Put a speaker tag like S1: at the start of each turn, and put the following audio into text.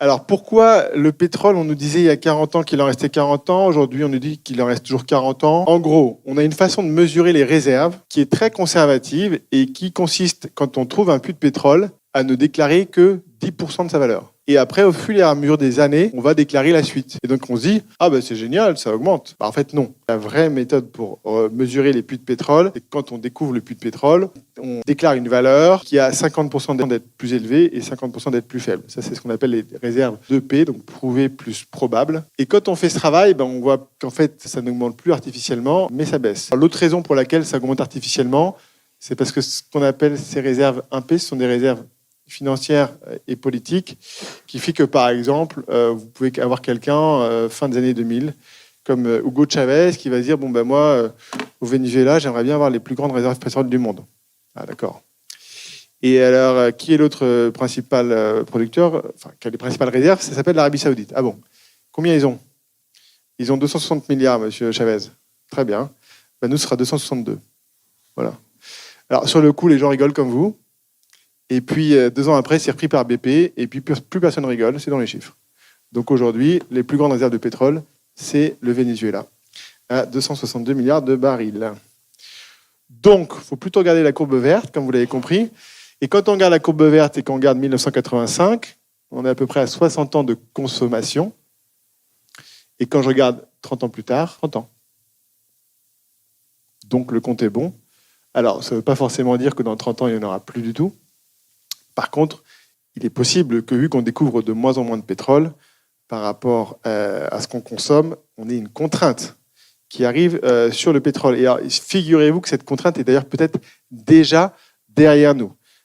S1: Alors pourquoi le pétrole, on nous disait il y a 40 ans qu'il en restait 40 ans, aujourd'hui on nous dit qu'il en reste toujours 40 ans. En gros, on a une façon de mesurer les réserves qui est très conservative et qui consiste, quand on trouve un puits de pétrole, à ne déclarer que 10% de sa valeur. Et après, au fur et à mesure des années, on va déclarer la suite. Et donc on se dit, ah ben c'est génial, ça augmente. En fait non. La vraie méthode pour mesurer les puits de pétrole, c'est que quand on découvre le puits de pétrole, on déclare une valeur qui a 50% d'être plus élevée et 50% d'être plus faible. Ça, c'est ce qu'on appelle les réserves 2P, donc prouvé plus probable. Et quand on fait ce travail, on voit qu'en fait, ça n'augmente plus artificiellement, mais ça baisse. L'autre raison pour laquelle ça augmente artificiellement, c'est parce que ce qu'on appelle ces réserves 1P, ce sont des réserves financières et politiques, qui fait que, par exemple, vous pouvez avoir quelqu'un, fin des années 2000, comme Hugo Chavez, qui va dire, moi, au Venezuela, j'aimerais bien avoir les plus grandes réserves pétrolières du monde. Ah, d'accord. Et alors, qui est l'autre principal producteur, qui a les principales réserves? Ça s'appelle l'Arabie Saoudite. Ah bon? Combien ils ont? Ils ont 260 milliards, monsieur Chavez. Très bien. Nous, ce sera 262. Voilà. Alors, sur le coup, les gens rigolent comme vous. Et puis, 2 ans après, c'est repris par BP. Et puis, plus personne rigole. C'est dans les chiffres. Donc, aujourd'hui, les plus grandes réserves de pétrole, c'est le Venezuela, à 262 milliards de barils. Donc, il faut plutôt regarder la courbe verte, comme vous l'avez compris. Et quand on regarde la courbe verte et qu'on regarde 1985, on est à peu près à 60 ans de consommation. Et quand je regarde 30 ans plus tard, 30 ans. Donc, le compte est bon. Alors, ça ne veut pas forcément dire que dans 30 ans, il n'y en aura plus du tout. Par contre, il est possible que, vu qu'on découvre de moins en moins de pétrole, par rapport à ce qu'on consomme, on ait une contrainte qui arrive sur le pétrole. Et alors, figurez-vous que cette contrainte est d'ailleurs peut-être déjà derrière nous.